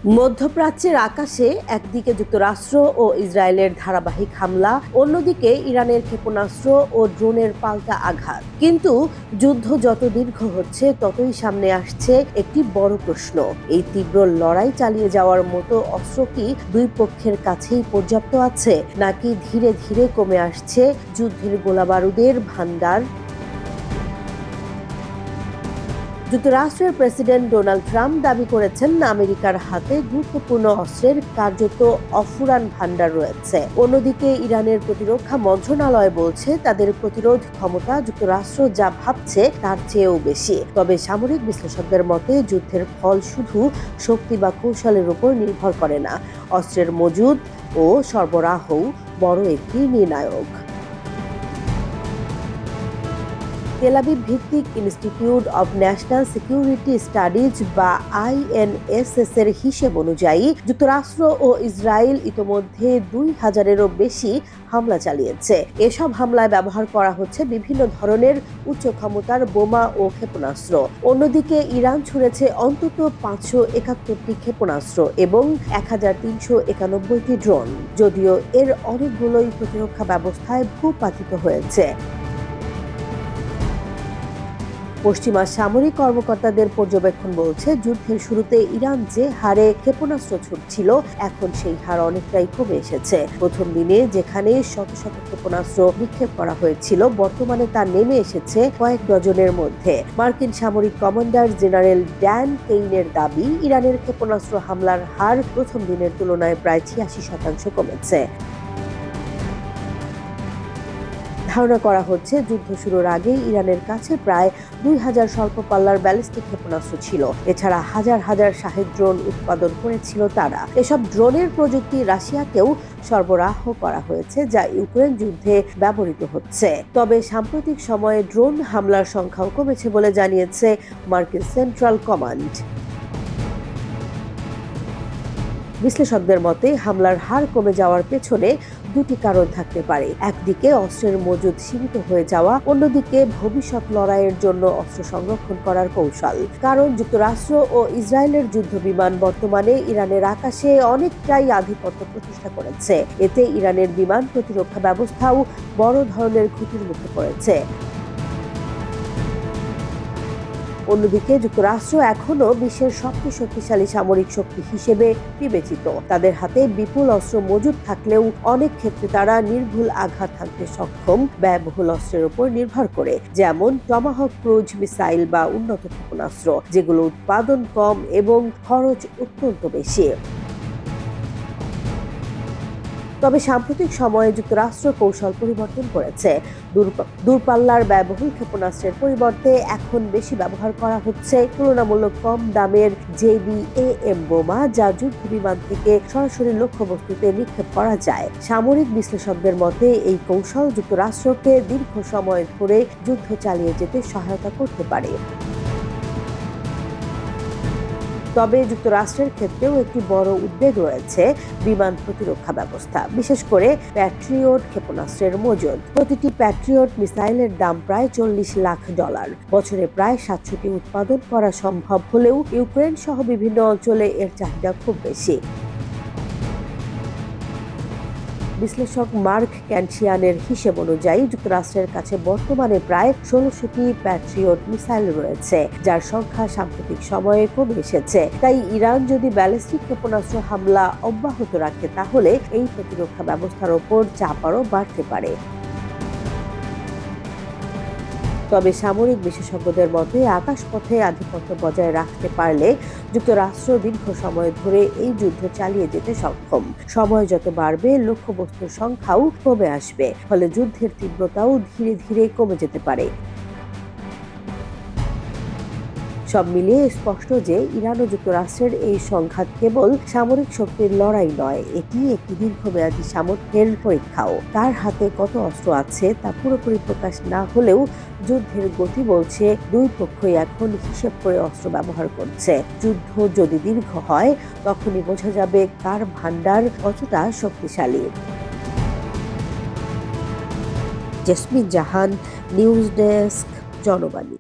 মধ্যপ্রাচ্যের আকাশে একদিকে যুক্তরাষ্ট্র ও ইসরায়েলের ধারাবাহিক হামলা, অন্যদিকে ইরানের ক্ষেপণাস্ত্র ও ড্রোনের পাল্টা আঘাত। কিন্তু যুদ্ধ যত দীর্ঘ হচ্ছে ততই সামনে আসছে একটি বড় প্রশ্ন, এই তীব্র লড়াই চালিয়ে যাওয়ার মতো অস্ত্র কি দুই পক্ষের কাছেই পর্যাপ্ত আছে, নাকি ধীরে ধীরে কমে আসছে যুদ্ধের গোলাবারুদের ভান্ডার? যুক্তরাষ্ট্রের প্রেসিডেন্ট ডোনাল্ড ট্রাম্প দাবি করেছেন আমেরিকার হাতে গুরুত্বপূর্ণ অস্ত্রের কার্যত অফুরান ভান্ডার রয়েছে। অন্যদিকে ইরানের প্রতিরক্ষা মন্ত্রণালয় বলছে তাদের প্রতিরোধ ক্ষমতা যুক্তরাষ্ট্র যা ভাবছে তার চেয়েও বেশি। তবে সামরিক বিশ্লেষকদের মতে যুদ্ধের ফল শুধু শক্তি বা কৌশলের উপর নির্ভর করে না, অস্ত্রের মজুদ ও সরবরাহও বড় একটি নির্ণায়ক। তেল আবিব ভিত্তিক institute of national security studies বা INSS এর হিসেব অনুযায়ী যুক্তরাষ্ট্র ও ইসরায়েল ইতোমধ্যে 2000-এরও বেশি হামলা চালিয়েছে। এসব হামলায় ব্যবহার করা হচ্ছে বিভিন্ন ধরনের উচ্চ ক্ষমতার বোমা ও ক্ষেপণাস্ত্র। অন্যদিকে ইরান ছুড়েছে অন্তত 571টি ক্ষেপণাস্ত্র এবং 1391টি ড্রোন, যদিও এর অনেকগুলোই প্রতিরক্ষা ব্যবস্থায় ভূপাতিত হয়েছে। পশ্চিমা সামরিক কর্মকর্তাদের পর্যবেক্ষণ বলছে যুদ্ধের শুরুতে ইরান যে হারে ক্ষেপণাস্ত্র ছুটছিল এখন সেই হার অনেকটাই কমে এসেছে। প্রথম দিনে যেখানে শত শত ক্ষেপণাস্ত্র নিক্ষেপ করা হয়েছিল, বর্তমানে তা নেমে এসেছে কয়েক ডজনের মধ্যে। মার্কিন সামরিক কমান্ডার জেনারেল ড্যান কেইনের দাবি, ইরানের ক্ষেপণাস্ত্র হামলার হার প্রথম দিনের তুলনায় প্রায় 86% কমেছে। ধারণা করা হচ্ছে যুদ্ধ শুরুর আগেই ইরানের কাছে প্রায় 2000 স্বল্প পাল্লার ব্যালিস্টিক ক্ষেপণাস্ত্র ছিল। এছাড়া হাজার হাজার শাহেদ ড্রোন উৎপাদন করেছিল তারা। এসব ড্রোনের প্রযুক্তি রাশিয়াকেও সরবরাহ করা হয়েছে, যা ইউক্রেন যুদ্ধে ব্যবহৃত হচ্ছে। তবে সাম্প্রতিক সময়ে ড্রোন হামলার সংখ্যাও কমেছে বলে জানিয়েছে মার্কিন সেন্ট্রাল কমান্ড। বিশ্লেষকদের মতে হামলার হার কমে যাওয়ার পেছনে দুটি কারণ থাকতে পারে। একদিকে অস্ত্রের মজুদ সীমিত হয়ে যাওয়া, অন্যদিকে ভবিষ্যৎ লড়াইয়ের জন্য অস্ত্র সংরক্ষণ করার কৌশল। কারণ যুক্তরাষ্ট্র ও ইসরায়েলের যুদ্ধ বিমান বর্তমানে ইরানের আকাশে অনেকটাই আধিপত্য প্রতিষ্ঠা করেছে। এতে ইরানের বিমান প্রতিরক্ষা ব্যবস্থাও বড় ধরনের ক্ষতির মুখে পড়েছে। অন্যদিকে যুক্তরাষ্ট্র এখনো বিশ্বের সবচেয়ে শক্তিশালী সামরিক শক্তি হিসেবে বিবেচিত। তাদের হাতে বিপুল অস্ত্র মজুদ থাকলেও অনেক ক্ষেত্রে তারা নির্ভুল আঘাত হানতে সক্ষম ব্যয়বহুল অস্ত্রের উপর নির্ভর করে, যেমন টমাহক ক্রুজ মিসাইল বা উন্নত ক্ষেপণাস্ত্র, যেগুলো উৎপাদন কম এবং খরচ অত্যন্ত বেশি। তবে সাম্প্রতিক সময়ে যুক্তরাষ্ট্র কৌশল পরিবর্তন করেছে। দূরপাল্লার ব্যয়বহুল ক্ষেপণাস্ত্রের পরিবর্তে এখন বেশি ব্যবহার করা হচ্ছে তুলনামূলক কম দামের JDAM বোমা, যা যুদ্ধ বিমান থেকে সরাসরি লক্ষ্যবস্তুতে নিক্ষেপ করা যায়। সামরিক বিশ্লেষকদের মতে এই কৌশল যুক্তরাষ্ট্রকে দীর্ঘ সময় ধরে যুদ্ধ চালিয়ে যেতে সহায়তা করতে পারে। তবে যুক্তরাষ্ট্রের ক্ষেত্রেও একটি বড় উদ্বেগ রয়েছে বিমান প্রতিরক্ষা ব্যবস্থা, বিশেষ করে প্যাট্রিয়ট ক্ষেপণাস্ত্রের মজুদ। প্রতিটি প্যাট্রিয়ট মিসাইলের দাম প্রায় $40 লাখ। বছরে প্রায় 700টি উৎপাদন করা সম্ভব হলেও ইউক্রেন সহ বিভিন্ন অঞ্চলে এর চাহিদা খুব বেশি। বিশ্লেষক মার্ক ক্যান্টিয়ানের হিসেব অনুযায়ী যুক্তরাষ্ট্রের কাছে বর্তমানে প্রায় 1600টি প্যাট্রিয়ট মিসাইল রয়েছে, যার সংখ্যা সাম্প্রতিক সময়ে কমে এসেছে। তাই ইরান যদি ব্যালিস্টিক ক্ষেপণাস্ত্র হামলা অব্যাহত রাখে, তাহলে এই প্রতিরক্ষা ব্যবস্থার ওপর চাপ আরও বাড়তে পারে। তবে সামরিক বিশেষজ্ঞদের মতে আকাশপথে আধিপত্য বজায় রাখতে পারলে যুক্তরাষ্ট্র দীর্ঘ সময় ধরে এই যুদ্ধ চালিয়ে যেতে সক্ষম। সময় যত বাড়বে লক্ষ্যবস্তুর সংখ্যাও কমে আসবে, ফলে যুদ্ধের তীব্রতাও ধীরে ধীরে কমে যেতে পারে। সব মিলিয়ে স্পষ্ট যে ইরান ও যুক্তরাষ্ট্রের এই সংঘাত কেবল সামরিক শক্তির লড়াই নয়, এটি একটি দীর্ঘমেয়াদী সামর্থ্যের পরীক্ষাও। কার হাতে কত অস্ত্র আছে তা পুরোপুরি প্রকাশ না হলেও যুদ্ধের গতি বলছে দুই পক্ষই এখন হিসেব করে অস্ত্র ব্যবহার করছে। যুদ্ধ যদি দীর্ঘ হয় তখনই বোঝা যাবে কার ভান্ডার কতটা শক্তিশালী। জেসমিন জাহান, নিউজ ডেস্ক, জনবাণী।